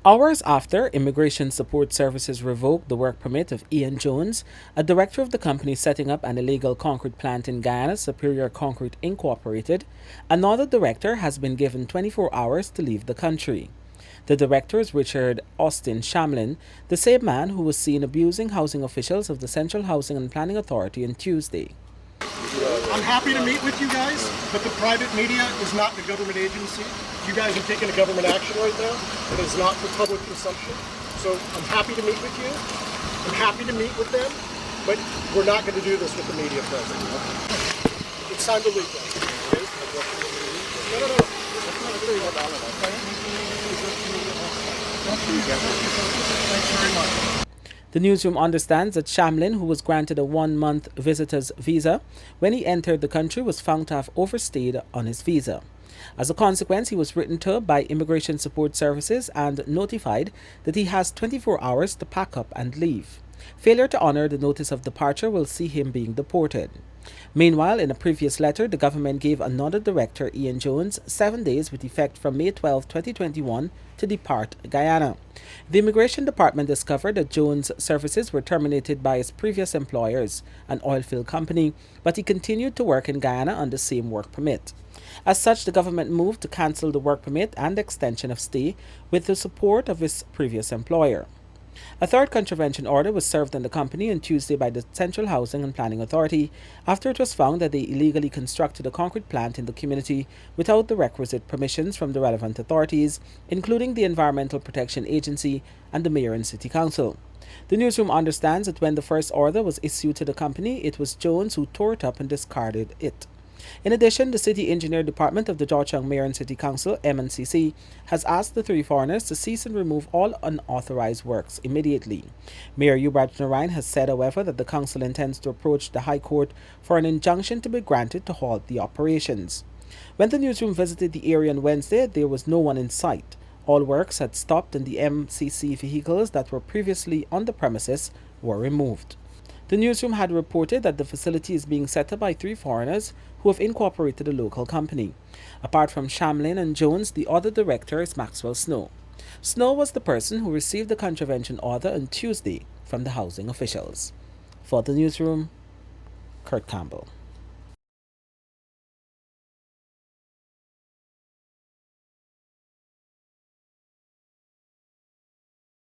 Hours after Immigration Support Services revoked the work permit of Ian Jones, a director of the company setting up an illegal concrete plant in Guyana, Superior Concrete Incorporated, another director has been given 24 hours to leave the country. The director is Richard Austin Shamlin, the same man who was seen abusing housing officials of the Central Housing and Planning Authority on Tuesday. I'm happy to meet with you guys, but the private media is not the government agency. You guys are taking a government action right now. It is not for public consumption. So I'm happy to meet with you. I'm happy to meet with them, but we're not going to do this with the media present. It's time to leave. No. Thanks very much. The newsroom understands that Shamlin, who was granted a 1-month visitor's visa when he entered the country, was found to have overstayed on his visa. As a consequence, he was written to by Immigration Support Services and notified that he has 24 hours to pack up and leave. Failure to honor the notice of departure will see him being deported. Meanwhile, in a previous letter, the government gave another director, Ian Jones, 7 days with effect from May 12, 2021 to depart Guyana. The Immigration Department discovered that Jones' services were terminated by his previous employers, an oilfield company, but he continued to work in Guyana on the same work permit. As such, the government moved to cancel the work permit and extension of stay with the support of his previous employer. A third contravention order was served on the company on Tuesday by the Central Housing and Planning Authority after it was found that they illegally constructed a concrete plant in the community without the requisite permissions from the relevant authorities, including the Environmental Protection Agency and the Mayor and City Council. The newsroom understands that when the first order was issued to the company, it was Jones who tore it up and discarded it. In addition, the City Engineer Department of the Georgetown Mayor and City Council, MNCC, has asked the three foreigners to cease and remove all unauthorized works immediately. Mayor Hubert Narain has said, however, that the council intends to approach the High Court for an injunction to be granted to halt the operations. When the newsroom visited the area on Wednesday, there was no one in sight. All works had stopped and the MCC vehicles that were previously on the premises were removed. The newsroom had reported that the facility is being set up by three foreigners who have incorporated a local company. Apart from Shamlin and Jones, the other director is Maxwell Snow. Snow was the person who received the contravention order on Tuesday from the housing officials. For the newsroom, Kurt Campbell.